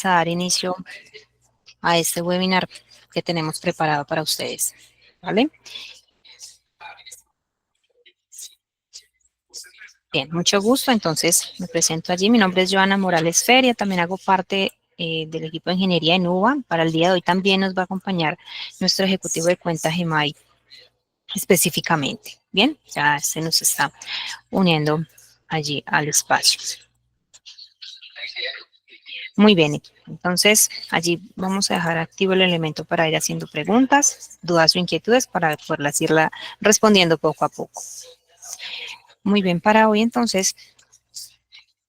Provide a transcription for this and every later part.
a dar inicio a este webinar que tenemos preparado para ustedes, ¿vale? Bien, mucho gusto. Entonces, me presento allí. Mi nombre es Joana Morales Feria. También hago parte del equipo de ingeniería en UBA. Para el día de hoy también nos va a acompañar nuestro ejecutivo de cuenta GEMAI específicamente. Bien, ya se nos está uniendo allí al espacio. Muy bien, entonces allí vamos a dejar activo el elemento para ir haciendo preguntas, dudas o inquietudes para poderlas irla respondiendo poco a poco. Muy bien, para hoy entonces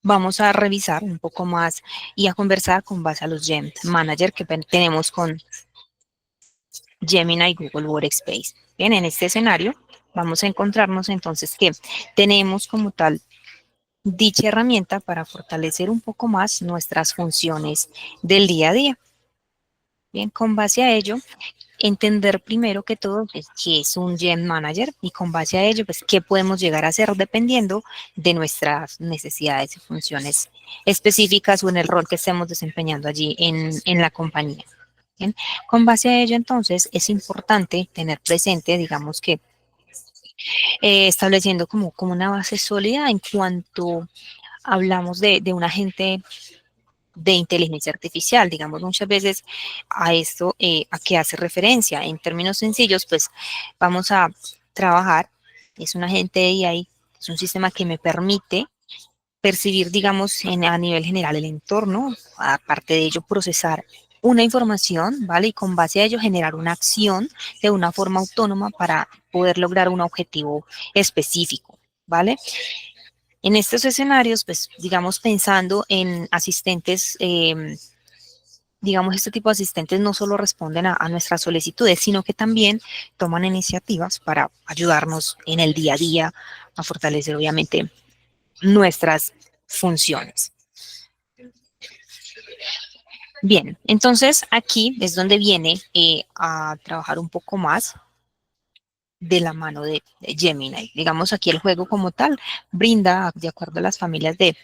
vamos a revisar un poco más y a conversar con base a los GEM Manager que tenemos con Gemini y Google Workspace. Bien, en este escenario vamos a encontrarnos entonces que tenemos como tal dicha herramienta para fortalecer un poco más nuestras funciones del día a día. Bien, con base a ello, entender primero que todo pues, qué es un Gem Manager y con base a ello, pues qué podemos llegar a hacer dependiendo de nuestras necesidades y funciones específicas o en el rol que estemos desempeñando allí en la compañía. Bien, con base a ello, entonces, es importante tener presente, digamos que estableciendo como una base sólida en cuanto hablamos de un agente de inteligencia artificial, digamos muchas veces a esto, a qué hace referencia. En términos sencillos, pues vamos a trabajar, es un agente de AI, es un sistema que me permite percibir, digamos, a nivel general el entorno, aparte de ello procesar una información, ¿vale? Y con base a ello generar una acción de una forma autónoma para poder lograr un objetivo específico, ¿vale? En estos escenarios, pues, digamos, pensando en asistentes, digamos, este tipo de asistentes no solo responden a nuestras solicitudes, sino que también toman iniciativas para ayudarnos en el día a día a fortalecer, obviamente, nuestras funciones. Bien, entonces aquí es donde viene a trabajar un poco más de la mano de Gemini. Digamos, aquí el juego como tal brinda, de acuerdo a las familias de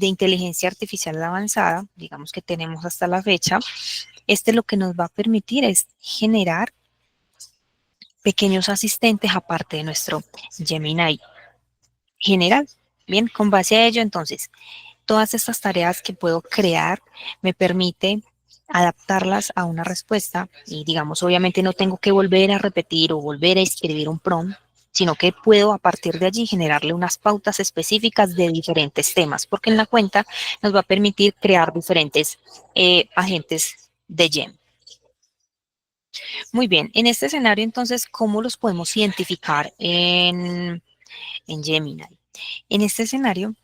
inteligencia artificial avanzada, digamos que tenemos hasta la fecha, lo que nos va a permitir es generar pequeños asistentes aparte de nuestro Gemini general. Bien, con base a ello, entonces, todas estas tareas que puedo crear me permite adaptarlas a una respuesta y digamos, obviamente no tengo que volver a repetir o volver a escribir un prompt, sino que puedo a partir de allí generarle unas pautas específicas de diferentes temas, porque en la cuenta nos va a permitir crear diferentes agentes de GEM. Muy bien, en este escenario entonces, ¿cómo los podemos identificar en Gemini? En este escenario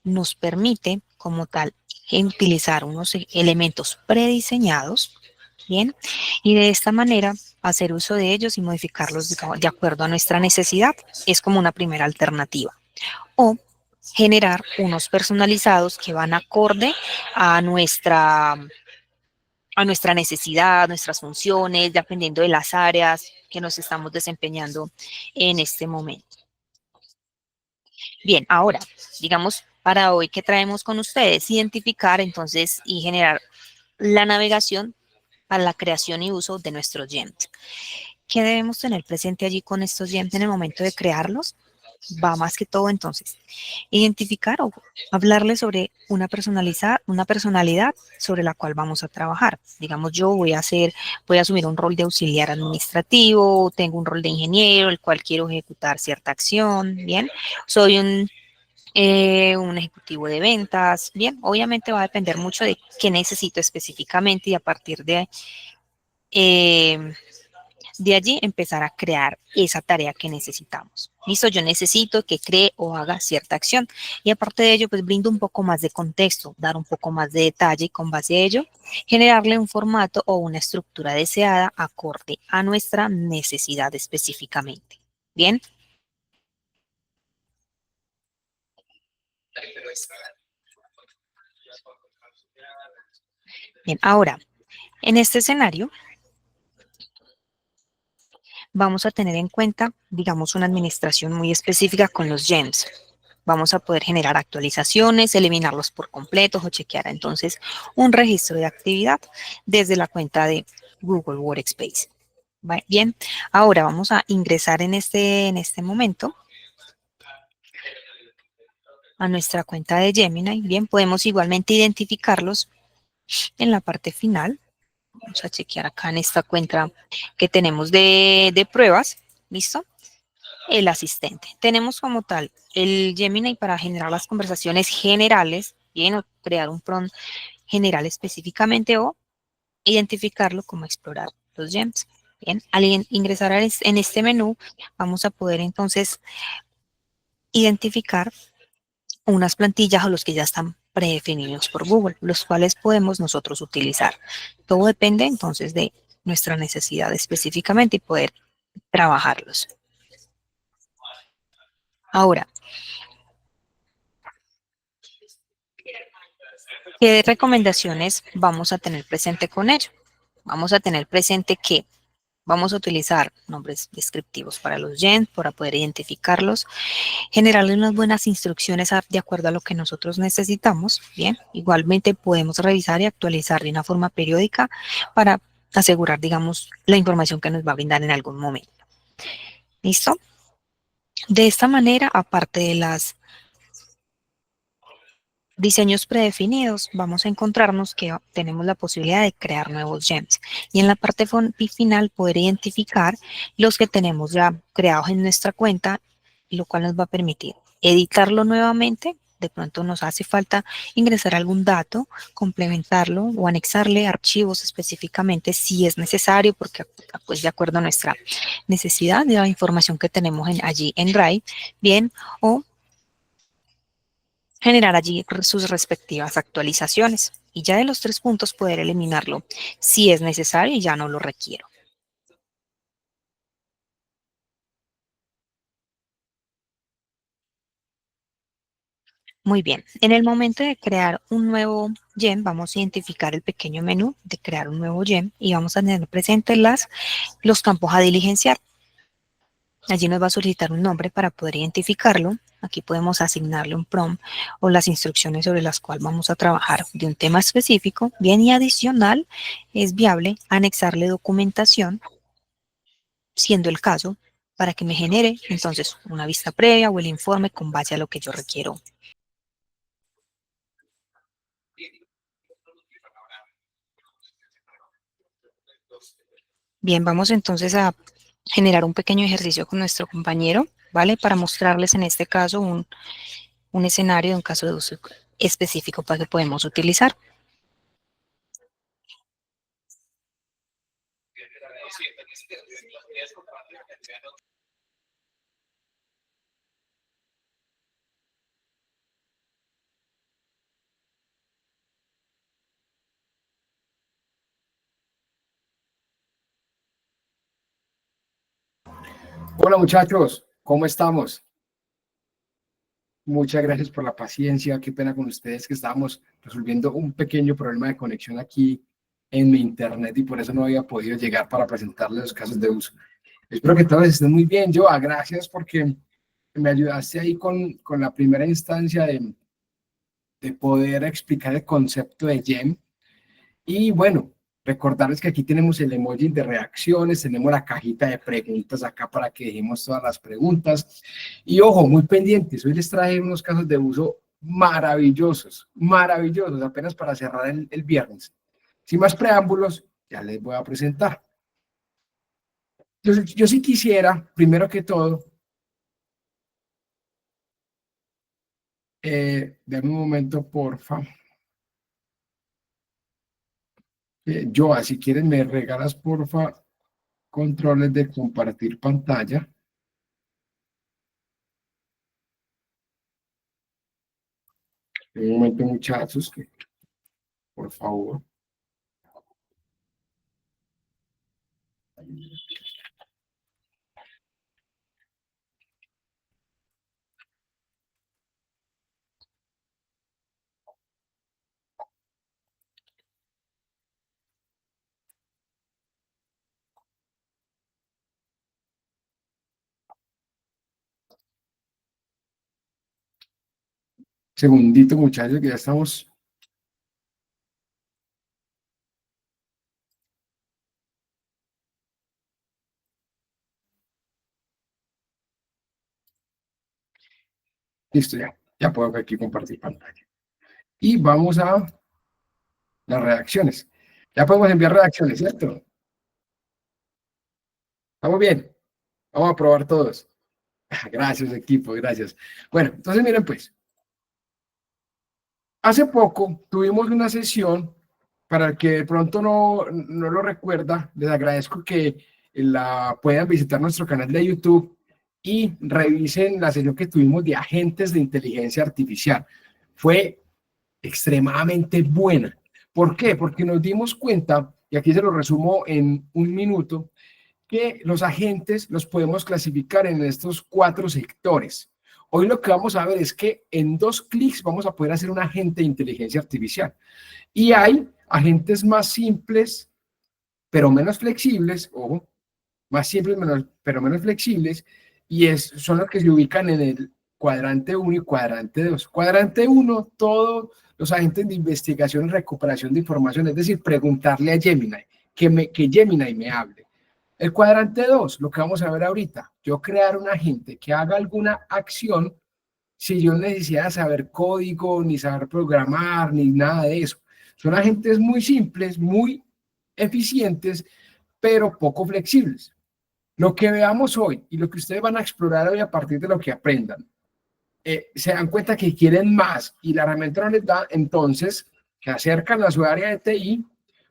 nos permite como tal utilizar unos elementos prediseñados, ¿bien? Y de esta manera hacer uso de ellos y modificarlos de acuerdo a nuestra necesidad. Es como una primera alternativa. O generar unos personalizados que van acorde a nuestra necesidad, nuestras funciones, dependiendo de las áreas que nos estamos desempeñando en este momento. Bien, ahora, digamos, para hoy, ¿qué traemos con ustedes? Identificar entonces y generar la navegación para la creación y uso de nuestros gems. ¿Qué debemos tener presente allí con estos gems en el momento de crearlos? Va más que todo entonces, identificar o hablarle sobre una personalidad sobre la cual vamos a trabajar. Digamos, yo voy a asumir un rol de auxiliar administrativo, tengo un rol de ingeniero, el cual quiero ejecutar cierta acción, ¿bien? Soy un ejecutivo de ventas, bien, obviamente va a depender mucho de qué necesito específicamente y a partir eh, de allí empezar a crear esa tarea que necesitamos. Listo, yo necesito que cree o haga cierta acción y aparte de ello, pues brindo un poco más de contexto, dar un poco más de detalle y con base a ello, generarle un formato o una estructura deseada acorde a nuestra necesidad específicamente. Bien. Bien, ahora, en este escenario, vamos a tener en cuenta, digamos, una administración muy específica con los GEMS. Vamos a poder generar actualizaciones, eliminarlos por completo o chequear entonces un registro de actividad desde la cuenta de Google Workspace. Bien, ahora vamos a ingresar en este momento a nuestra cuenta de Gemini. Bien, podemos igualmente identificarlos en la parte final. Vamos a chequear acá en esta cuenta que tenemos de pruebas. ¿Listo? El asistente. Tenemos como tal el Gemini para generar las conversaciones generales, bien, o crear un prompt general específicamente o identificarlo como explorar los gems. Bien, al ingresar en este menú, vamos a poder entonces identificar unas plantillas o los que ya están predefinidos por Google, los cuales podemos nosotros utilizar. Todo depende entonces de nuestra necesidad específicamente y poder trabajarlos. Ahora, ¿qué recomendaciones vamos a tener presente con ello? Vamos a tener presente que vamos a utilizar nombres descriptivos para los gens para poder identificarlos, generarles unas buenas instrucciones de acuerdo a lo que nosotros necesitamos. Bien, igualmente podemos revisar y actualizar de una forma periódica para asegurar, digamos, la información que nos va a brindar en algún momento. ¿Listo? De esta manera, aparte de las diseños predefinidos, vamos a encontrarnos que tenemos la posibilidad de crear nuevos gems y en la parte final poder identificar los que tenemos ya creados en nuestra cuenta, lo cual nos va a permitir editarlo nuevamente. De pronto nos hace falta ingresar algún dato, complementarlo o anexarle archivos específicamente si es necesario, porque pues de acuerdo a nuestra necesidad de la información que tenemos allí en Drive, bien, o generar allí sus respectivas actualizaciones y ya de los 3 puntos poder eliminarlo si es necesario y ya no lo requiero. Muy bien, en el momento de crear un nuevo gem, vamos a identificar el pequeño menú de crear un nuevo gem y vamos a tener presentes los campos a diligenciar. Allí nos va a solicitar un nombre para poder identificarlo. Aquí podemos asignarle un prompt o las instrucciones sobre las cuales vamos a trabajar de un tema específico. Bien, y adicional, es viable anexarle documentación siendo el caso, para que me genere entonces una vista previa o el informe con base a lo que yo requiero. Bien, vamos entonces a generar un pequeño ejercicio con nuestro compañero, ¿vale? Para mostrarles en este caso un escenario de un caso de uso específico para que podemos utilizar. Hola muchachos, ¿cómo estamos? Muchas gracias por la paciencia, qué pena con ustedes que estábamos resolviendo un pequeño problema de conexión aquí en mi internet y por eso no había podido llegar para presentarles los casos de uso. Espero que todos estén muy bien, Joa, gracias porque me ayudaste ahí con la primera instancia de poder explicar el concepto de GEM. Y bueno, recordarles que aquí tenemos el emoji de reacciones, tenemos la cajita de preguntas acá para que dejemos todas las preguntas. Y ojo, muy pendientes, hoy les traje unos casos de uso maravillosos, maravillosos, apenas para cerrar el viernes. Sin más preámbulos, ya les voy a presentar. Yo sí quisiera, primero que todo, denme un momento, porfa. Joa, si quieres me regalas, porfa, controles de compartir pantalla. Un momento, muchachos, por favor. Segundito, muchachos, que ya estamos. Listo, ya puedo aquí compartir pantalla. Y vamos a las reacciones. Ya podemos enviar reacciones, ¿cierto? ¿Estamos bien? Vamos a probar todos. Gracias, equipo, gracias. Bueno, entonces miren pues, hace poco tuvimos una sesión, para el que de pronto no lo recuerda, les agradezco que la puedan visitar nuestro canal de YouTube y revisen la sesión que tuvimos de agentes de inteligencia artificial. Fue extremadamente buena. ¿Por qué? Porque nos dimos cuenta, y aquí se lo resumo en un minuto, que los agentes los podemos clasificar en estos 4 sectores. Hoy lo que vamos a ver es que en 2 clics vamos a poder hacer un agente de inteligencia artificial. Y hay agentes más simples, pero menos flexibles, ojo, más simples, pero menos flexibles, y son los que se ubican en el cuadrante 1 y cuadrante 2. Cuadrante 1, todos los agentes de investigación y recuperación de información, es decir, preguntarle a Gemini, que Gemini me hable. El cuadrante 2, lo que vamos a ver ahorita, yo crear un agente que haga alguna acción si yo necesitara saber código, ni saber programar, ni nada de eso. Son agentes muy simples, muy eficientes, pero poco flexibles. Lo que veamos hoy y lo que ustedes van a explorar hoy a partir de lo que aprendan, se dan cuenta que quieren más y la herramienta no les da, entonces se acercan a su área de TI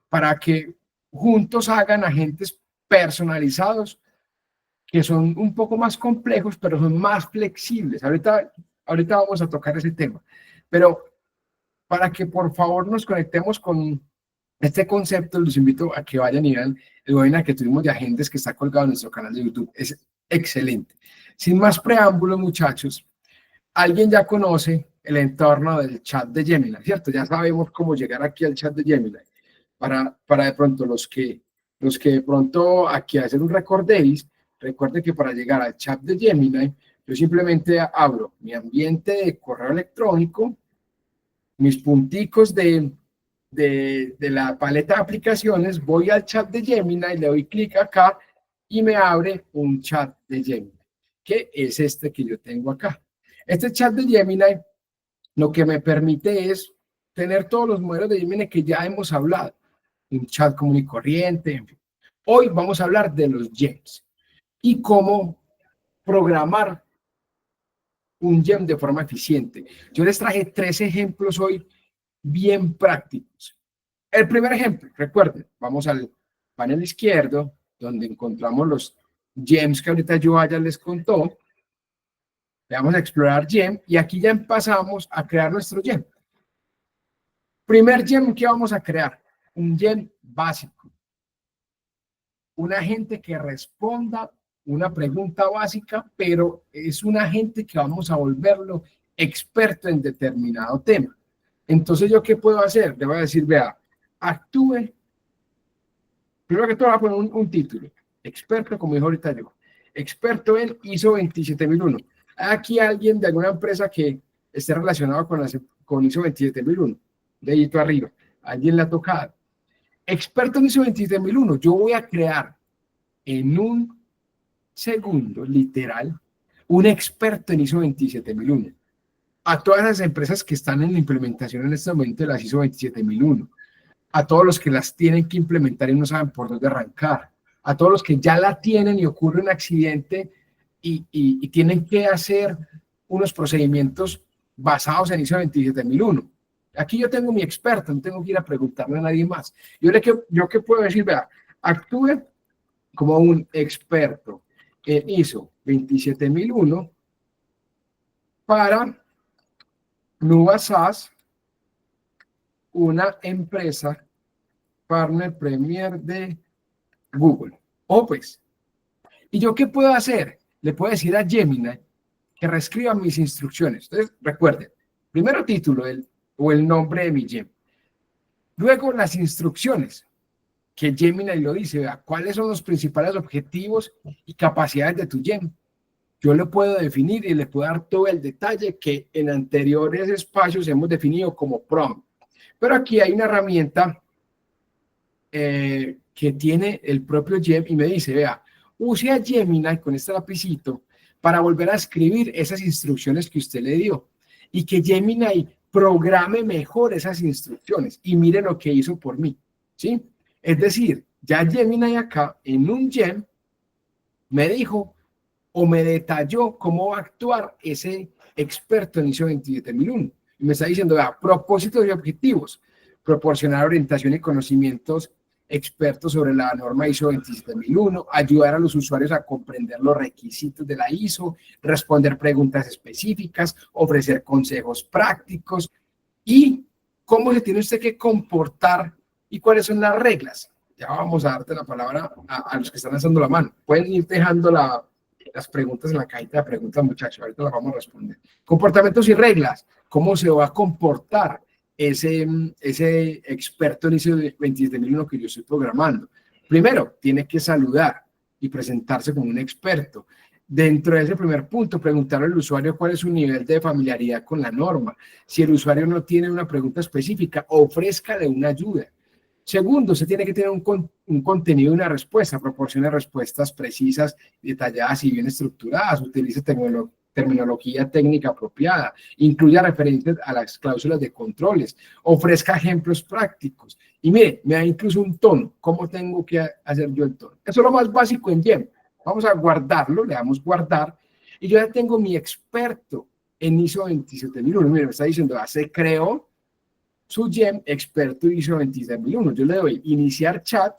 para que juntos hagan agentes personalizados que son un poco más complejos, pero son más flexibles. Ahorita vamos a tocar ese tema, pero para que por favor nos conectemos con este concepto, los invito a que vayan y vean el webinar que tuvimos de agentes que está colgado en nuestro canal de YouTube. Es excelente. Sin más preámbulos, muchachos, alguien ya conoce el entorno del chat de Gemini, ¿cierto? Ya sabemos cómo llegar aquí al chat de Gemini. Para de pronto los que de pronto aquí hacen un recorderis, recuerden que para llegar al chat de Gemini, yo simplemente abro mi ambiente de correo electrónico, mis punticos de la paleta de aplicaciones, voy al chat de Gemini, le doy clic acá y me abre un chat de Gemini, que es este que yo tengo acá. Este chat de Gemini lo que me permite es tener todos los modelos de Gemini que ya hemos hablado, un chat común y corriente, en fin. Hoy vamos a hablar de los gems y cómo programar un gem de forma eficiente. Yo les traje 3 ejemplos hoy bien prácticos. El primer ejemplo, recuerden, vamos al panel izquierdo, donde encontramos los gems que ahorita Joaya les contó. Le vamos a explorar gem y aquí ya empezamos a crear nuestro gem. Primer gem que vamos a crear, un gem básico. Un agente que responda una pregunta básica, pero es un agente que vamos a volverlo experto en determinado tema. Entonces, ¿yo qué puedo hacer? Le voy a decir, vea, actúe. Primero que todo, voy a poner un título. Experto, como dijo ahorita yo. Experto en ISO 27001. Aquí alguien de alguna empresa que esté relacionado con ISO 27001. Dedito arriba. Alguien le ha tocado. Experto en ISO 27001. Yo voy a crear en un segundo, literal, un experto en ISO 27001. A todas las empresas que están en la implementación en este momento de las ISO 27001, a todos los que las tienen que implementar y no saben por dónde arrancar, a todos los que ya la tienen y ocurre un accidente y tienen que hacer unos procedimientos basados en ISO 27001. Aquí yo tengo mi experto, no tengo que ir a preguntarle a nadie más. Yo qué puedo decir, vea, actúe como un experto en ISO 27001 para Nuba SaaS, una empresa partner premier de Google. O pues, ¿y yo qué puedo hacer? Le puedo decir a Gemini que reescriba mis instrucciones. Entonces, recuerden, primero título o el nombre de mi gem. Luego las instrucciones, que Gemini lo dice, ¿verdad? ¿Cuáles son los principales objetivos y capacidades de tu gem? yo le puedo definir y le puedo dar todo el detalle que en anteriores espacios hemos definido como prompt. Pero aquí hay una herramienta que tiene el propio Gem y me dice, vea, use a Gemini con este lapicito para volver a escribir esas instrucciones que usted le dio y que Gemini programe mejor esas instrucciones y mire lo que hizo por mí, ¿sí? Es decir, ya Gemini acá en un Gem me dijo o me detalló cómo va a actuar ese experto en ISO 27001. Y me está diciendo, vea, propósitos y objetivos, proporcionar orientación y conocimientos expertos sobre la norma ISO 27001, ayudar a los usuarios a comprender los requisitos de la ISO, responder preguntas específicas, ofrecer consejos prácticos y cómo se tiene usted que comportar y cuáles son las reglas. Ya vamos a darte la palabra a los que están alzando la mano. Pueden ir dejando las preguntas en la cajita de preguntas, muchachos. Ahorita las vamos a responder. Comportamientos y reglas. ¿Cómo se va a comportar ese experto en ISO 27001 que yo estoy programando? Primero, tiene que saludar y presentarse como un experto. Dentro de ese primer punto, preguntarle al usuario cuál es su nivel de familiaridad con la norma. Si el usuario no tiene una pregunta específica, ofrézcale una ayuda. Segundo, se tiene que tener un contenido y una respuesta, proporcione respuestas precisas, detalladas y bien estructuradas, utilice terminología técnica apropiada, incluya referencias a las cláusulas de controles, ofrezca ejemplos prácticos. Y mire, me da incluso un tono, ¿cómo tengo que hacer yo el tono? Eso es lo más básico en Gem. Vamos a guardarlo, le damos guardar, y yo ya tengo mi experto en ISO 27001. Mire, me está diciendo, se creó su Gem experto ISO 27001. Yo le doy iniciar chat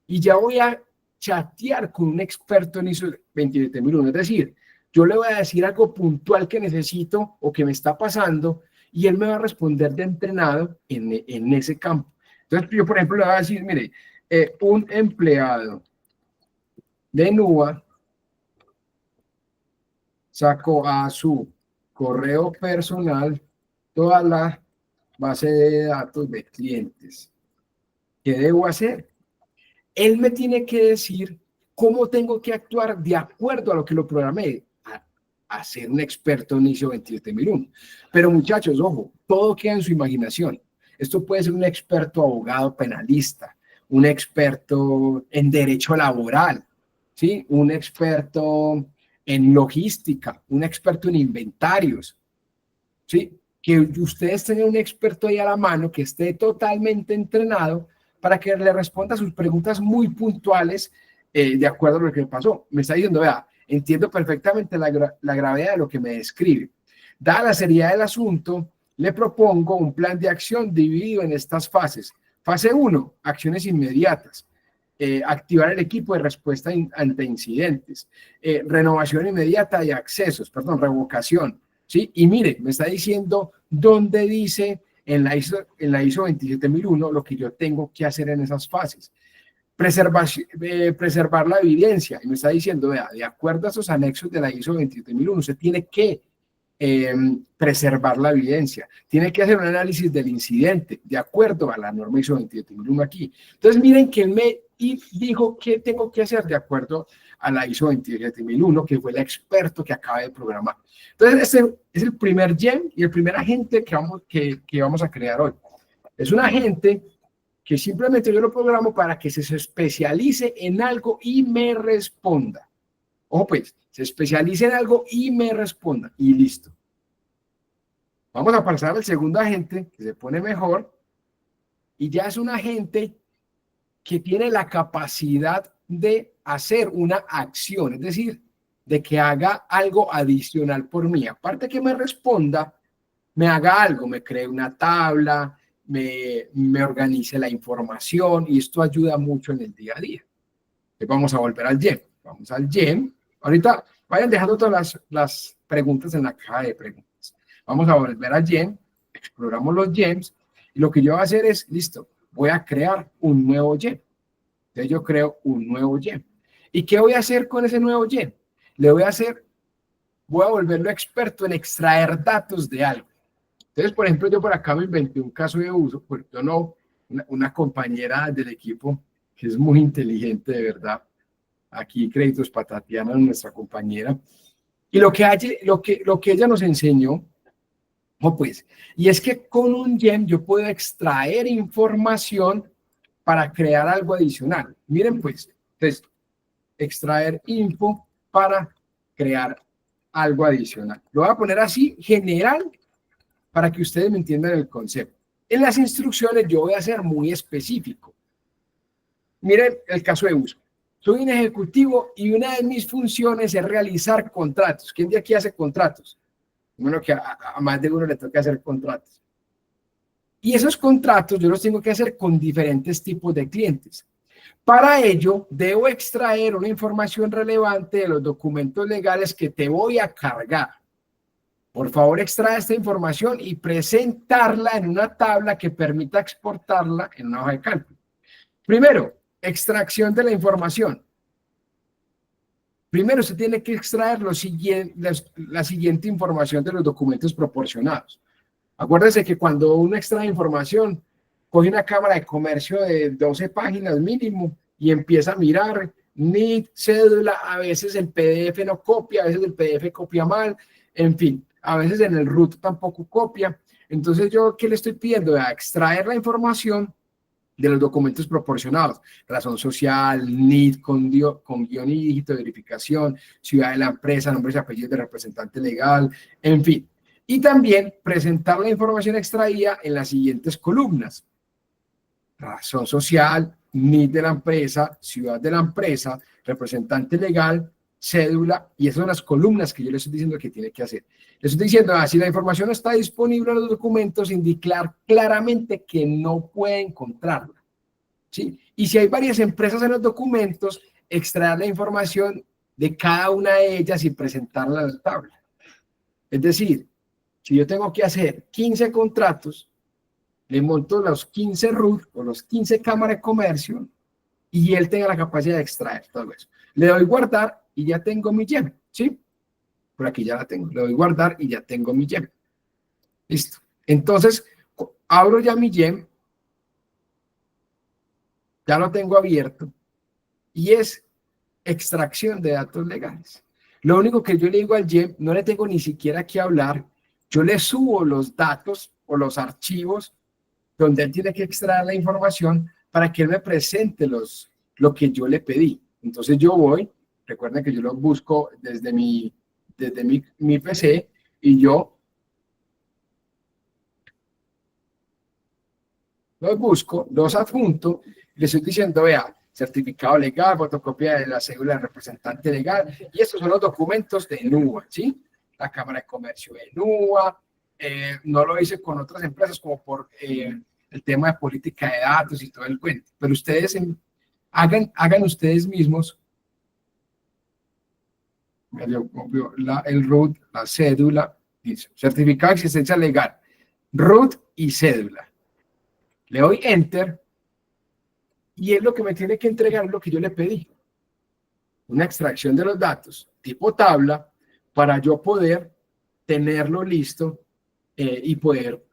y ya voy a chatear con un experto en ISO 27001. Es decir, yo le voy a decir algo puntual que necesito o que me está pasando y él me va a responder de entrenado en ese campo. Entonces, yo, por ejemplo, le voy a decir, mire, un empleado de NUA sacó a su correo personal toda la base de datos de clientes. ¿Qué debo hacer? Él me tiene que decir cómo tengo que actuar de acuerdo a lo que lo programé, a ser un experto en ISO 27001. Pero muchachos, ojo, todo queda en su imaginación. Esto puede ser un experto abogado penalista, un experto en derecho laboral, ¿sí? Un experto en logística, un experto en inventarios, ¿sí? Que ustedes tengan un experto ahí a la mano que esté totalmente entrenado para que le responda a sus preguntas muy puntuales de acuerdo a lo que pasó. Me está diciendo, vea, entiendo perfectamente la gravedad de lo que me describe. Dada la seriedad del asunto, le propongo un plan de acción dividido en estas fases. Fase 1, acciones inmediatas. Activar el equipo de respuesta ante incidentes. Renovación inmediata de accesos, perdón, revocación. ¿Sí? Y mire, me está diciendo dónde dice en la ISO 27001 lo que yo tengo que hacer en esas fases. Preservar la evidencia. Y me está diciendo, vea, de acuerdo a esos anexos de la ISO 27001, usted tiene que preservar la evidencia. Tiene que hacer un análisis del incidente de acuerdo a la norma ISO 27001 aquí. Entonces, miren que él me dijo qué tengo que hacer de acuerdo a la ISO 27001, que fue el experto que acaba de programar. Entonces, este es el primer Gem y el primer agente que vamos a crear hoy. Es un agente que simplemente yo lo programo para que se especialice en algo y me responda. Ojo pues, se especialice en algo y me responda. Y listo. Vamos a pasar al segundo agente, que se pone mejor. Y ya es un agente que tiene la capacidad de hacer una acción. Es decir, de que haga algo adicional por mí. Aparte que me responda, me haga algo, me cree una tabla, me organice la información y esto ayuda mucho en el día a día. Entonces vamos a volver al Gem. Vamos al Gem. Ahorita vayan dejando todas las preguntas en la caja de preguntas. Vamos a volver al Gem, exploramos los Gems y lo que yo voy a hacer es, listo, voy a crear un nuevo Gem. Entonces yo creo un nuevo Gem. ¿Y qué voy a hacer con ese nuevo Gem? Voy a volverlo experto en extraer datos de algo. Entonces, por ejemplo, yo por acá me inventé un caso de uso, pues yo no, una compañera del equipo que es muy inteligente, de verdad. Aquí créditos para Tatiana, nuestra compañera. Y lo que ella nos enseñó, pues, y es que con un gem yo puedo extraer información para crear algo adicional. Miren, pues, entonces, extraer info para crear algo adicional. Lo voy a poner así, general, para que ustedes me entiendan el concepto. En las instrucciones yo voy a ser muy específico. Miren el caso de uso. Soy un ejecutivo y una de mis funciones es realizar contratos. ¿Quién de aquí hace contratos? Bueno, que a más de uno le toca hacer contratos. Y esos contratos yo los tengo que hacer con diferentes tipos de clientes. Para ello, debo extraer una información relevante de los documentos legales que te voy a cargar. Por favor, extrae esta información y presentarla en una tabla que permita exportarla en una hoja de cálculo. Primero, extracción de la información. Primero, se tiene que extraer la siguiente información de los documentos proporcionados. Acuérdense que cuando uno extrae información, coge una cámara de comercio de 12 páginas mínimo y empieza a mirar NIT, cédula, a veces el PDF no copia, a veces el PDF copia mal, en fin, a veces en el root tampoco copia. Entonces, ¿yo qué le estoy pidiendo? A extraer la información de los documentos proporcionados, razón social, NID con guión y dígito de verificación, ciudad de la empresa, nombres y apellidos de representante legal, en fin. Y también presentar la información extraída en las siguientes columnas: razón social, NID de la empresa, ciudad de la empresa, representante legal, cédula, y esas son las columnas que yo le estoy diciendo que tiene que hacer. Le estoy diciendo, si la información está disponible en los documentos, indicar claramente que no puede encontrarla, ¿sí? Y si hay varias empresas en los documentos, extraer la información de cada una de ellas y presentarla en la tabla. Es decir, si yo tengo que hacer 15 contratos, le monto los 15 RUT o los 15 cámaras de comercio y él tenga la capacidad de extraer todo eso. Le doy guardar y ya tengo mi gem, ¿sí? Por aquí ya la tengo. Le doy guardar y ya tengo mi gem. Listo. Entonces, abro ya mi gem, ya lo tengo abierto y es extracción de datos legales. Lo único que yo le digo al gem, no le tengo ni siquiera que hablar, yo le subo los datos o los archivos donde él tiene que extraer la información para que él me presente lo que yo le pedí. Entonces yo voy, recuerden que yo lo busco desde mi PC y yo los busco, los adjunto, le estoy diciendo, vea, certificado legal, fotocopia de la cédula del representante legal, y estos son los documentos de NUA, ¿sí? La Cámara de Comercio de NUA, no lo hice con otras empresas como por el tema de política de datos y todo el cuento, pero ustedes hagan ustedes mismos el RUT, la cédula, dice, certificado de existencia legal, RUT y cédula. Le doy Enter y es lo que me tiene que entregar lo que yo le pedí. Una extracción de los datos tipo tabla para yo poder tenerlo listo y poder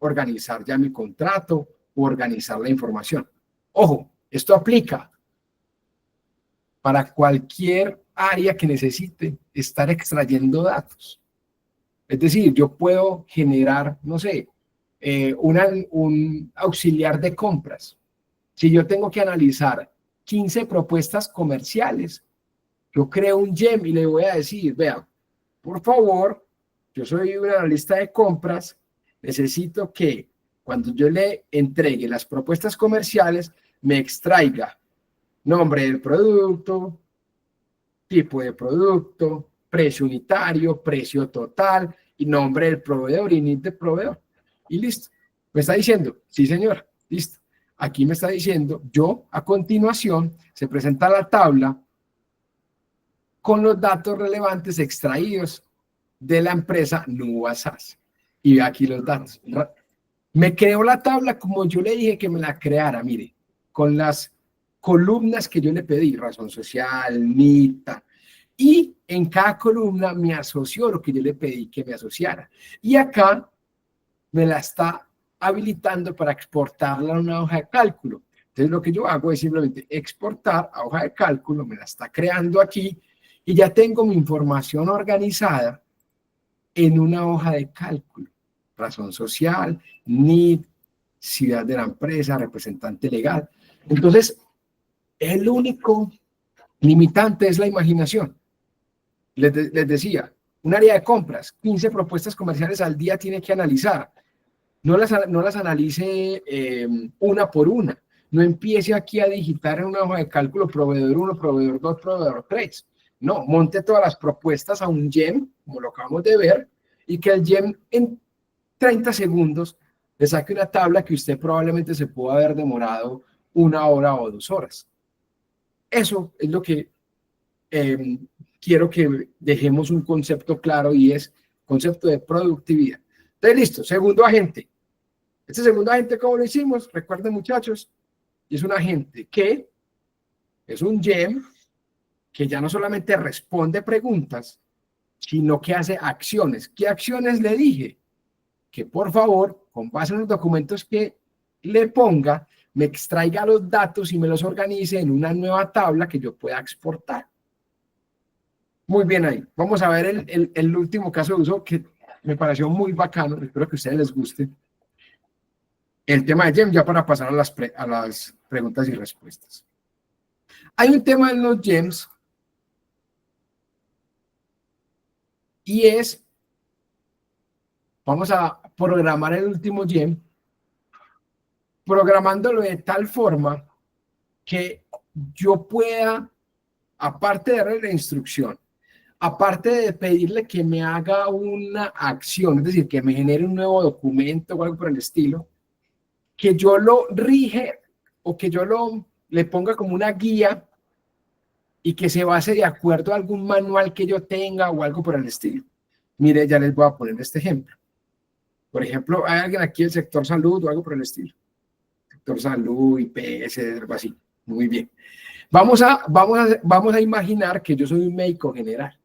organizar ya mi contrato o organizar la información. Ojo, esto aplica para cualquier área que necesite estar extrayendo datos. Es decir, yo puedo generar, no sé, un auxiliar de compras. Si yo tengo que analizar 15 propuestas comerciales, yo creo un gem y le voy a decir, vea, por favor, yo soy un analista de compras, necesito que cuando yo le entregue las propuestas comerciales, me extraiga nombre del producto, tipo de producto, precio unitario, precio total y nombre del proveedor y NID del proveedor. Y listo. Me está diciendo, sí señora, listo. Aquí me está diciendo, yo a continuación se presenta la tabla con los datos relevantes extraídos de la empresa NUA SAS. Y ve aquí los datos. Me creó la tabla como yo le dije que me la creara, mire, con las columnas que yo le pedí, razón social, NITA, y en cada columna me asoció lo que yo le pedí que me asociara. Y acá me la está habilitando para exportarla a una hoja de cálculo. Entonces lo que yo hago es simplemente exportar a hoja de cálculo, me la está creando aquí y ya tengo mi información organizada en una hoja de cálculo. Razón social, NID, ciudad de la empresa, representante legal. Entonces, el único limitante es la imaginación. Les decía, un área de compras, 15 propuestas comerciales al día tiene que analizar. No las analice una por una. No empiece aquí a digitar en una hoja de cálculo proveedor 1, proveedor 2, proveedor 3. No, monte todas las propuestas a un GEM, como lo acabamos de ver, y que el GEM en 30 segundos le saque una tabla que usted probablemente se pudo haber demorado 1 hora o 2 horas. Eso es lo que quiero que dejemos un concepto claro y es concepto de productividad. Entonces, listo, segundo agente. Este segundo agente, ¿cómo lo hicimos? Recuerden, muchachos, es un agente que es un GEM que ya no solamente responde preguntas, sino que hace acciones. ¿Qué acciones le dije? Que por favor, con base en los documentos que le ponga, me extraiga los datos y me los organice en una nueva tabla que yo pueda exportar. Muy bien ahí. Vamos a ver el último caso de uso que me pareció muy bacano. Espero que a ustedes les guste. El tema de GEM, ya para pasar a las preguntas y respuestas. Hay un tema en los GEMs y es, vamos a programar el último GEM, programándolo de tal forma que yo pueda, aparte de darle la instrucción, aparte de pedirle que me haga una acción, es decir, que me genere un nuevo documento o algo por el estilo, que yo lo rige o que yo le ponga como una guía y que se base de acuerdo a algún manual que yo tenga o algo por el estilo. Mire, ya les voy a poner este ejemplo. Por ejemplo, hay alguien aquí del sector salud o algo por el estilo. Sector salud, IPS, algo así. Muy bien. Vamos a imaginar que yo soy un médico general.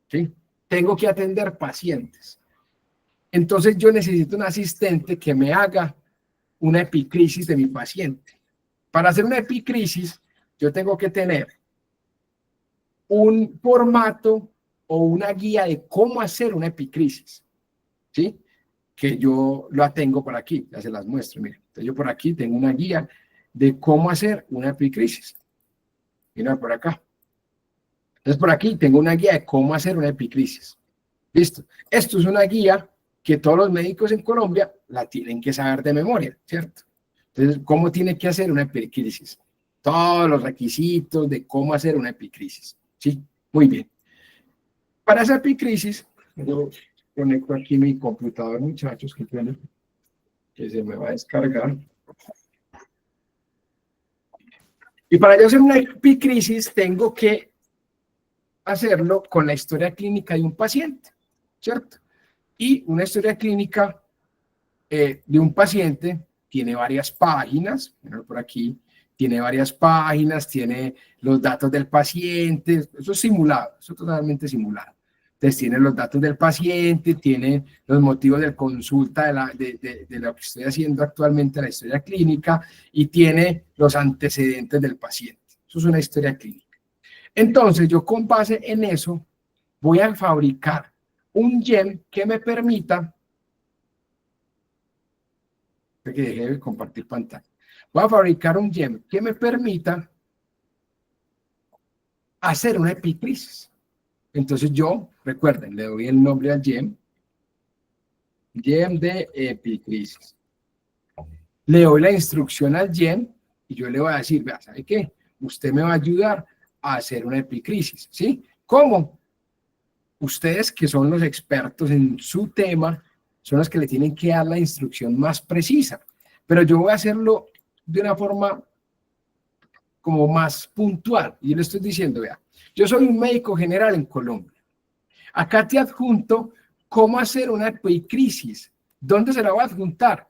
¿Sí? Tengo que atender pacientes. Entonces yo necesito un asistente que me haga una epicrisis de mi paciente. Para hacer una epicrisis, yo tengo que tener un formato o una guía de cómo hacer una epicrisis, ¿sí? Que yo la tengo por aquí, ya se las muestro, miren. Entonces yo por aquí tengo una guía de cómo hacer una epicrisis. Mira por acá. Entonces por aquí tengo una guía de cómo hacer una epicrisis. Listo. Esto es una guía que todos los médicos en Colombia la tienen que saber de memoria, ¿cierto? Entonces, ¿cómo tiene que hacer una epicrisis? Todos los requisitos de cómo hacer una epicrisis. ¿Sí? Muy bien. Para esa epicrisis, yo conecto aquí mi computador, muchachos, que se me va a descargar. Y para yo hacer una epicrisis, tengo que hacerlo con la historia clínica de un paciente, ¿cierto? Y una historia clínica de un paciente tiene varias páginas, por aquí, tiene varias páginas, tiene los datos del paciente, eso es simulado, eso es totalmente simulado. Entonces tiene los datos del paciente, tiene los motivos de consulta de lo que estoy haciendo actualmente en la historia clínica y tiene los antecedentes del paciente. Eso es una historia clínica. Entonces yo con base en eso voy a fabricar un GEM que me permita, que deje de compartir pantalla, voy a fabricar un GEM que me permita hacer una epicrisis. Entonces yo, recuerden, le doy el nombre al GEM de epicrisis. Le doy la instrucción al GEM y yo le voy a decir, vea, ¿sabe qué? Usted me va a ayudar a hacer una epicrisis, ¿sí? ¿Cómo? Ustedes que son los expertos en su tema, son los que le tienen que dar la instrucción más precisa. Pero yo voy a hacerlo de una forma como más puntual. Y yo le estoy diciendo, vea, yo soy un médico general en Colombia. Acá te adjunto cómo hacer una epicrisis. ¿Dónde se la voy a adjuntar?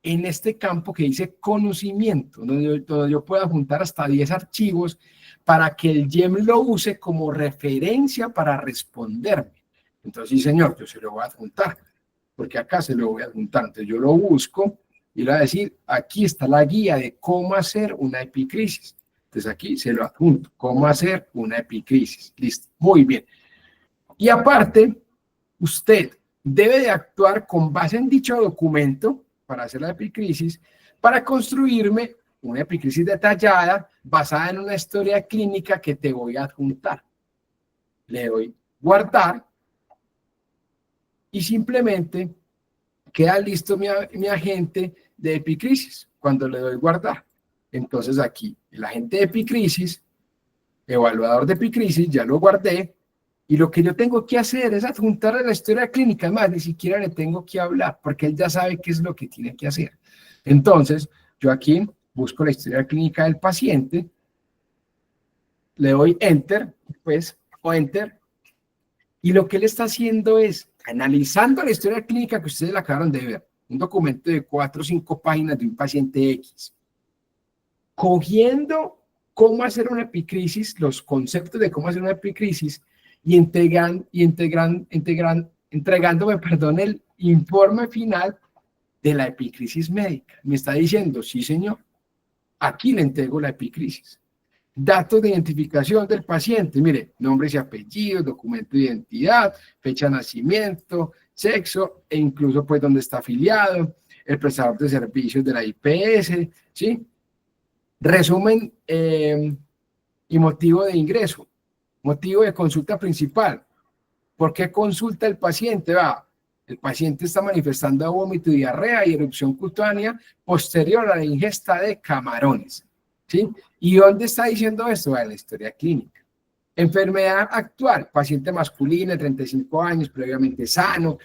En este campo que dice conocimiento, donde yo puedo adjuntar hasta 10 archivos para que el GEM lo use como referencia para responderme. Entonces, sí, señor, yo se lo voy a adjuntar, porque acá se lo voy a adjuntar. Entonces, yo lo busco y le voy a decir, aquí está la guía de cómo hacer una epicrisis. Entonces aquí se lo adjunto. ¿Cómo hacer una epicrisis? Listo. Muy bien. Y aparte, usted debe de actuar con base en dicho documento para hacer la epicrisis, para construirme una epicrisis detallada basada en una historia clínica que te voy a adjuntar. Le doy guardar y simplemente queda listo mi agente de epicrisis cuando le doy guardar. Entonces aquí el agente de epicrisis, evaluador de epicrisis, ya lo guardé y lo que yo tengo que hacer es adjuntarle la historia clínica. Además, ni siquiera le tengo que hablar porque él ya sabe qué es lo que tiene que hacer. Entonces, yo aquí busco la historia clínica del paciente, le doy enter, pues, o enter, y lo que él está haciendo es analizando la historia clínica que ustedes la acabaron de ver, un documento de 4 o 5 páginas de un paciente X, cogiendo cómo hacer una epicrisis, los conceptos de cómo hacer una epicrisis, y entregándome, perdón, el informe final de la epicrisis médica. Me está diciendo, sí señor, aquí le entrego la epicrisis. Datos de identificación del paciente, mire, nombres y apellidos, documento de identidad, fecha de nacimiento, sexo, e incluso pues dónde está afiliado, el prestador de servicios de la IPS, ¿sí? Resumen y motivo de ingreso, motivo de consulta principal. ¿Por qué consulta el paciente? El paciente está manifestando vómito, diarrea y erupción cutánea posterior a la ingesta de camarones, ¿sí? ¿Y dónde está diciendo esto? En la historia clínica. Enfermedad actual, paciente masculino de 35 años, previamente sano,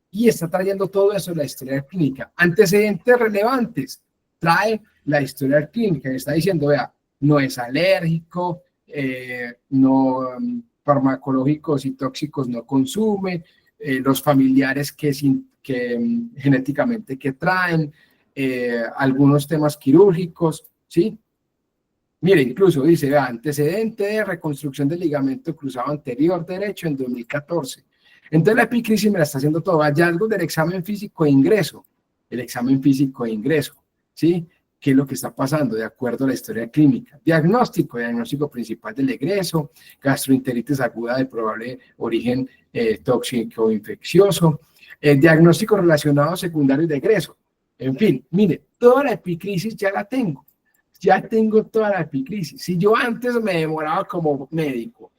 y está trayendo todo eso en la historia clínica. Antecedentes relevantes, trae la historia clínica, está diciendo, no es alérgico, no farmacológicos y tóxicos no consume, los familiares que genéticamente que traen, algunos temas quirúrgicos, ¿sí? Mire, incluso dice, antecedente de reconstrucción del ligamento cruzado anterior derecho en 2014. Entonces la epicrisis me la está haciendo todo. Hallazgos del examen físico de ingreso. El examen físico de ingreso, ¿sí? ¿Qué es lo que está pasando de acuerdo a la historia clínica? Diagnóstico principal del egreso, gastroenteritis aguda de probable origen tóxico o infeccioso, diagnóstico relacionado secundario de egreso. En fin, mire, toda la epicrisis ya la tengo. Ya tengo toda la epicrisis. Si yo antes me demoraba como médico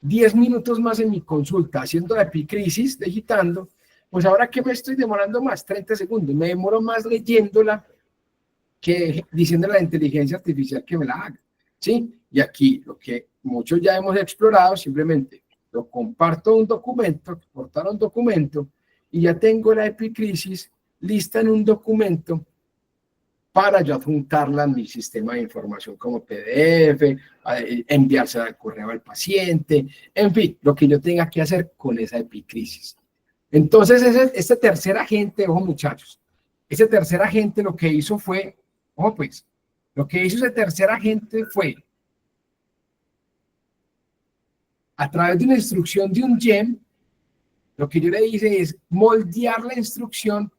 10 minutos más en mi consulta haciendo la epicrisis, digitando, pues ahora que me estoy demorando más, 30 segundos, me demoro más leyéndola que diciéndole a la inteligencia artificial que me la haga, ¿sí? Y aquí lo que muchos ya hemos explorado, simplemente lo comparto un documento, exportar un documento, y ya tengo la epicrisis lista en un documento para yo adjuntarla a mi sistema de información como PDF, enviársela al correo al paciente, en fin, lo que yo tenga que hacer con esa epicrisis. Entonces, este tercer agente, ojo muchachos, ese tercer agente lo que hizo fue, ojo pues, lo que hizo ese tercer agente fue, a través de una instrucción de un GEM, lo que yo le hice es moldear la instrucción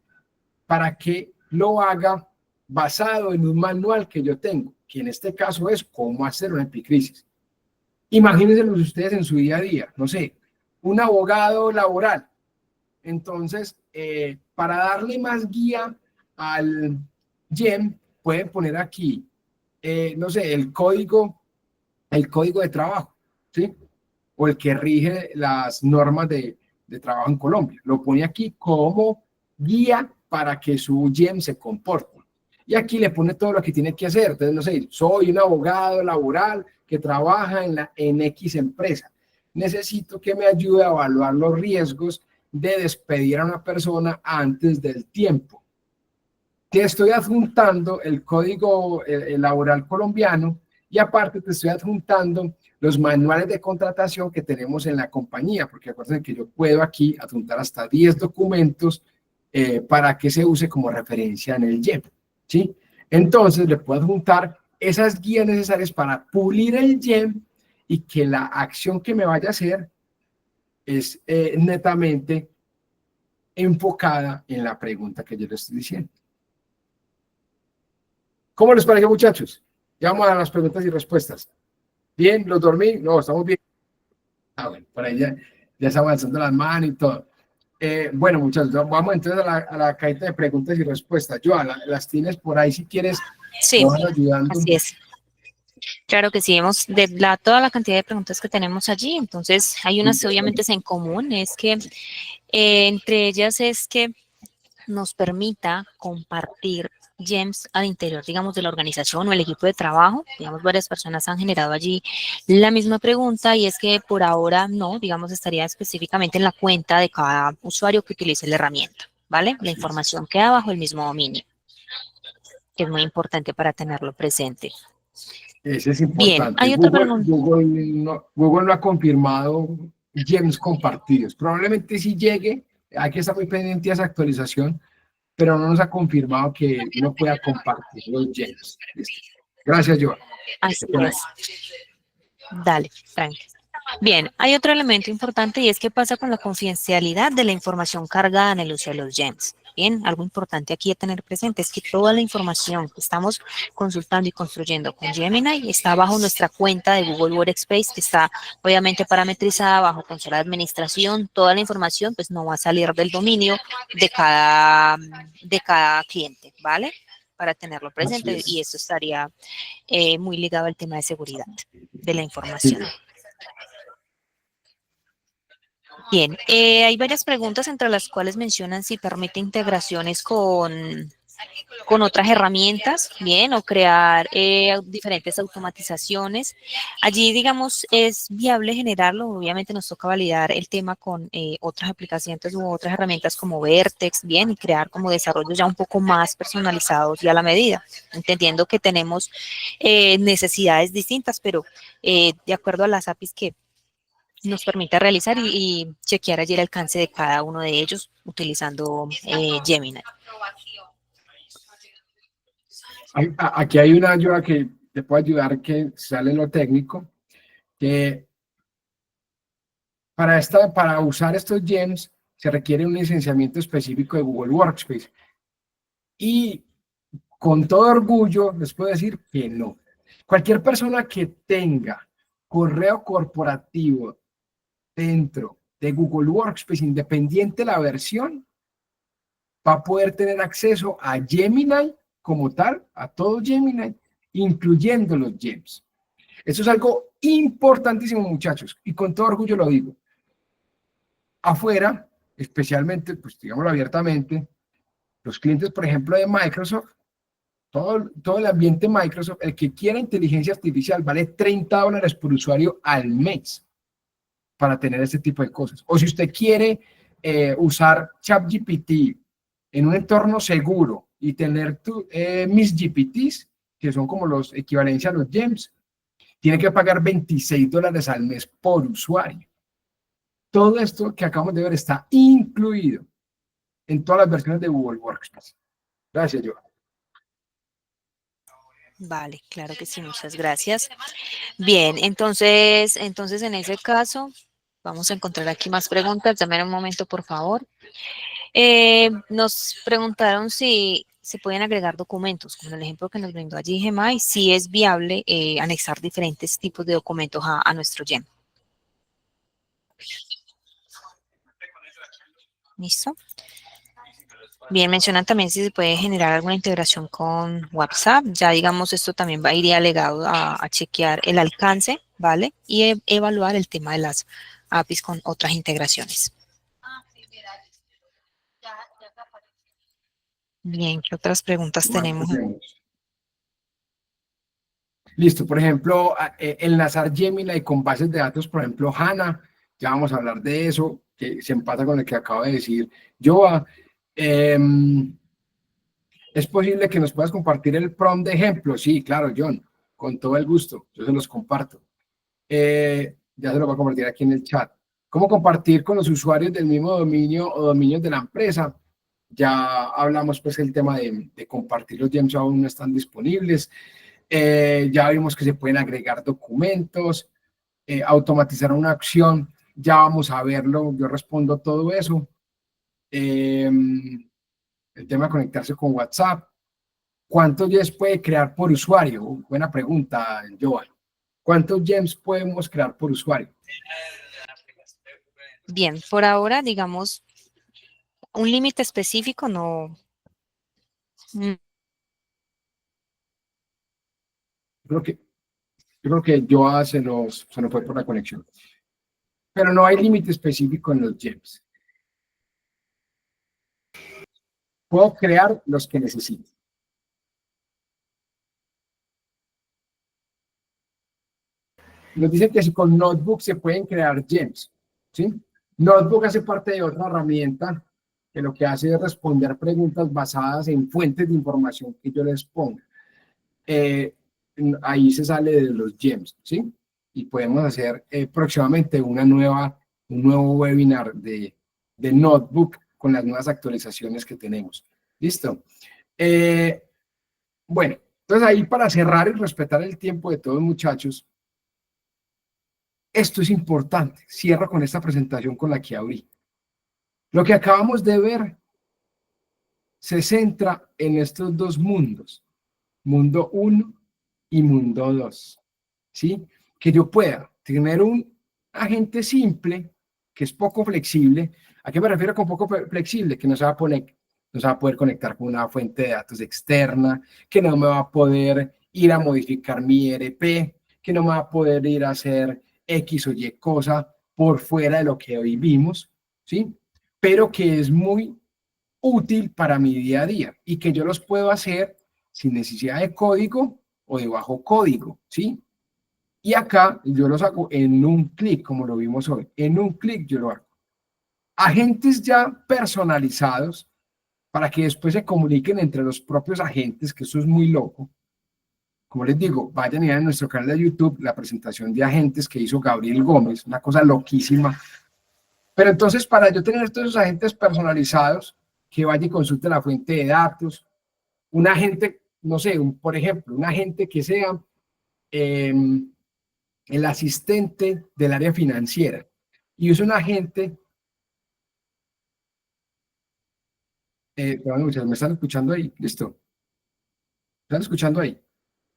para que lo haga basado en un manual que yo tengo, que en este caso es cómo hacer una epicrisis. Imagínense ustedes en su día a día, no sé, un abogado laboral. Entonces, para darle más guía al GEM, pueden poner aquí, no sé, el código de trabajo, ¿sí? O el que rige las normas de trabajo en Colombia. Lo pone aquí como guía para que su GEM se comporte. Y aquí le pone todo lo que tiene que hacer. Entonces, no sé, soy un abogado laboral que trabaja en X empresa. Necesito que me ayude a evaluar los riesgos de despedir a una persona antes del tiempo. Te estoy adjuntando el código laboral colombiano y aparte te estoy adjuntando los manuales de contratación que tenemos en la compañía, porque acuérdense que yo puedo aquí adjuntar hasta 10 documentos para que se use como referencia en el GEM, ¿sí? Entonces le puedo adjuntar esas guías necesarias para pulir el GEM y que la acción que me vaya a hacer es netamente enfocada en la pregunta que yo le estoy diciendo. ¿Cómo les parece, muchachos? Ya vamos a las preguntas y respuestas. ¿Bien? ¿Los dormí? No, estamos bien. Ah, bueno, por ahí ya está avanzando las manos y todo. Bueno, muchachos, vamos entonces a la cajita de preguntas y respuestas. Joan, las tienes por ahí si quieres, Sí, me van ayudando. así es. Claro que sí, hemos toda la cantidad de preguntas que tenemos allí, entonces hay unas obviamente en común, es que entre ellas es que nos permita compartir gems al interior, digamos, de la organización o el equipo de trabajo. Digamos, varias personas han generado allí la misma pregunta y es que por ahora no, digamos, estaría específicamente en la cuenta de cada usuario que utilice la herramienta, ¿vale? La información queda bajo el mismo dominio, que es muy importante para tenerlo presente. Ese es Bien, importante. hay otra pregunta. Google no ha confirmado gems compartidos. Probablemente sí llegue, hay que estar muy pendiente de esa actualización, pero no nos ha confirmado que uno pueda compartir los gems. Listo. Gracias, Joan. Así es. Dale, tranqui. Bien, hay otro elemento importante y es qué pasa con la confidencialidad de la información cargada en el uso de los GEMS. Bien, algo importante aquí a tener presente es que toda la información que estamos consultando y construyendo con Gemini está bajo nuestra cuenta de Google Workspace, que está obviamente parametrizada bajo consola de administración. Toda la información pues no va a salir del dominio de cada cliente, ¿vale? Para tenerlo presente y eso estaría muy ligado al tema de seguridad de la información. Bien, hay varias preguntas entre las cuales mencionan si permite integraciones con otras herramientas, bien, o crear diferentes automatizaciones. Allí, digamos, es viable generarlo, obviamente nos toca validar el tema con otras aplicaciones u otras herramientas como Vertex, bien, y crear como desarrollos ya un poco más personalizados y a la medida, entendiendo que tenemos necesidades distintas, pero de acuerdo a las APIs que nos permite realizar y chequear allí el alcance de cada uno de ellos utilizando Gemini. Aquí hay una ayuda que te puede ayudar, que sale lo técnico, que para usar estos gems se requiere un licenciamiento específico de Google Workspace. Y con todo orgullo les puedo decir que no. Cualquier persona que tenga correo corporativo dentro de Google Workspace, independiente de la versión, va a poder tener acceso a Gemini como tal, a todo Gemini, incluyendo los gems. Eso es algo importantísimo, muchachos, y con todo orgullo lo digo. Afuera, especialmente, pues digámoslo abiertamente, los clientes, por ejemplo, de Microsoft, todo el ambiente Microsoft, el que quiera inteligencia artificial vale $30 por usuario al mes para tener este tipo de cosas. O si usted quiere usar ChatGPT en un entorno seguro y tener mis GPTs, que son como los equivalencia a los GEMS, tiene que pagar $26 al mes por usuario. Todo esto que acabamos de ver está incluido en todas las versiones de Google Workspace. Gracias, Joan. Vale, claro que sí, muchas gracias. Bien, entonces en ese caso, vamos a encontrar aquí más preguntas. Dame un momento, por favor. Nos preguntaron si se pueden agregar documentos, como el ejemplo que nos brindó allí Gemay, si es viable anexar diferentes tipos de documentos a nuestro GEM. ¿Listo? Bien, mencionan también si se puede generar alguna integración con WhatsApp. Ya digamos, esto también iría legado a chequear el alcance, ¿vale? Y evaluar el tema de las APIs con otras integraciones. Bien, ¿qué otras preguntas tenemos? Listo, por ejemplo, enlazar Gemini con bases de datos, por ejemplo, HANA, ya vamos a hablar de eso, que se empata con el que acabo de decir Joa. ¿Es posible que nos puedas compartir el prompt de ejemplo? Sí, claro, John, con todo el gusto, yo se los comparto. Ya se lo voy a compartir aquí en el chat. ¿Cómo compartir con los usuarios del mismo dominio o dominios de la empresa? Ya hablamos pues el tema de compartir los gems aún no están disponibles. Ya vimos que se pueden agregar documentos, automatizar una acción, ya vamos a verlo, yo respondo todo eso. El tema de conectarse con WhatsApp. ¿Cuántos gems puede crear por usuario? Buena pregunta, Joan. ¿Cuántos gems podemos crear por usuario? Bien, por ahora, digamos, un límite específico no. mm, Creo que, yo creo que Joan se nos fue por la conexión. Pero no hay límite específico en los gems. Puedo crear los que necesito. Nos dicen que si con Notebook se pueden crear gems, ¿sí? Notebook hace parte de otra herramienta que lo que hace es responder preguntas basadas en fuentes de información que yo les ponga. Ahí se sale de los gems, ¿sí? Y podemos hacer próximamente un nuevo webinar de Notebook con las nuevas actualizaciones que tenemos. ¿Listo? Bueno, entonces ahí para cerrar y respetar el tiempo de todos, muchachos, esto es importante. Cierro con esta presentación con la que abrí. Lo que acabamos de ver se centra en estos dos mundos, mundo 1 y mundo 2, ¿sí? Que yo pueda tener un agente simple, que es poco flexible. ¿A qué me refiero con poco flexible? Que no se va a poder conectar con una fuente de datos externa, que no me va a poder ir a modificar mi ERP, que no me va a poder ir a hacer X o Y cosa por fuera de lo que hoy vimos, ¿sí? Pero que es muy útil para mi día a día y que yo los puedo hacer sin necesidad de código o de bajo código, ¿sí? Y acá yo los hago en un clic, como lo vimos hoy. En un clic yo lo hago. Agentes ya personalizados para que después se comuniquen entre los propios agentes, que eso es muy loco. Como les digo, vayan a ir a nuestro canal de YouTube la presentación de agentes que hizo Gabriel Gómez, una cosa loquísima. Pero entonces, para yo tener todos esos agentes personalizados, que vaya y consulte la fuente de datos, un agente, no sé, por ejemplo, un agente que sea el asistente del área financiera y es un agente, perdón, ¿me están escuchando ahí? Listo. ¿Me están escuchando ahí?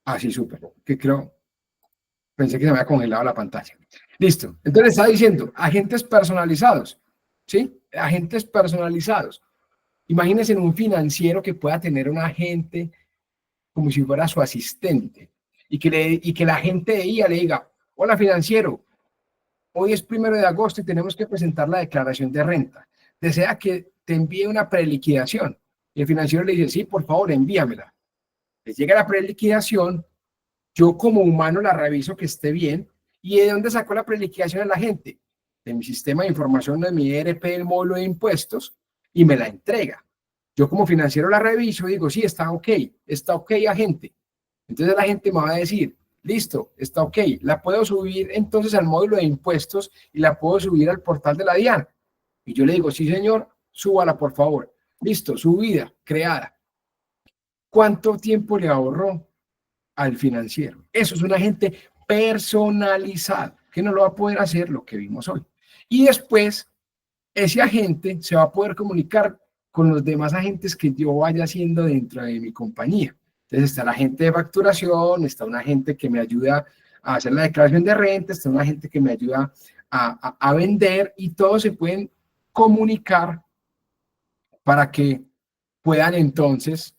Ah, sí, súper. Que creo, pensé que se me había congelado la pantalla. Listo. Entonces está diciendo agentes personalizados, ¿sí? Agentes personalizados. Imagínense en un financiero que pueda tener un agente como si fuera su asistente y que la gente de ella le diga, hola financiero, hoy es 1 de agosto y tenemos que presentar la declaración de renta. Desea que te envíe una preliquidación. Y el financiero le dice, sí, por favor, envíamela. Les llega la preliquidación, yo como humano la reviso que esté bien. ¿Y de dónde sacó la preliquidación a la gente? De mi sistema de información, de mi ERP, el módulo de impuestos, y me la entrega. Yo como financiero la reviso y digo, sí, está ok, agente. Entonces la gente me va a decir, listo, está ok, la puedo subir entonces al módulo de impuestos y la puedo subir al portal de la DIAN. Y yo le digo, sí señor, súbala por favor. Listo, subida, creada. ¿Cuánto tiempo le ahorró al financiero? Eso es un agente personalizado que no lo va a poder hacer lo que vimos hoy. Y después, ese agente se va a poder comunicar con los demás agentes que yo vaya haciendo dentro de mi compañía. Entonces está el agente de facturación, está un agente que me ayuda a hacer la declaración de renta, está un agente que me ayuda a vender y todos se pueden comunicar para que puedan entonces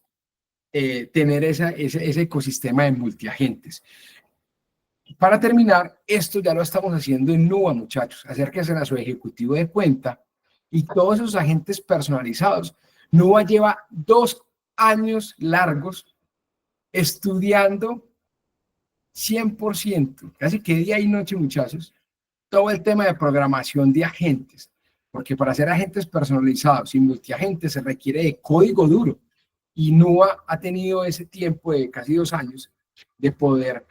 tener ese ecosistema de multiagentes. Para terminar, esto ya lo estamos haciendo en Nuba, muchachos. Acérquense a su ejecutivo de cuenta y todos esos agentes personalizados. Nuba lleva 2 años largos estudiando 100%, casi que día y noche, muchachos, todo el tema de programación de agentes, porque para hacer agentes personalizados y multiagentes se requiere de código duro. Y Nuba ha tenido ese tiempo de casi 2 años de poder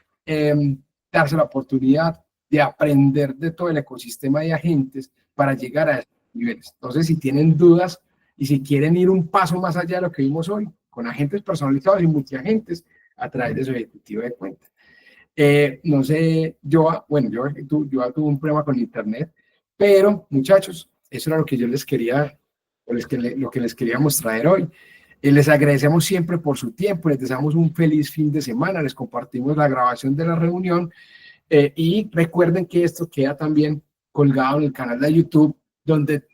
darse la oportunidad de aprender de todo el ecosistema de agentes para llegar a esos niveles. Entonces, si tienen dudas y si quieren ir un paso más allá de lo que vimos hoy, con agentes personalizados y multiagentes, a través de su ejecutivo de cuenta. No sé, yo tuve un problema con internet, pero muchachos, eso era lo que yo les quería, lo que les queríamos traer hoy. Les agradecemos siempre por su tiempo, les deseamos un feliz fin de semana, les compartimos la grabación de la reunión y recuerden que esto queda también colgado en el canal de YouTube, donde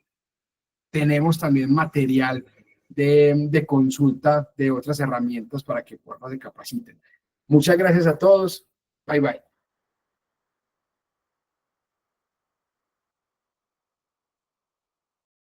tenemos también material de consulta de otras herramientas para que por favor se capaciten. Muchas gracias a todos. Bye, bye.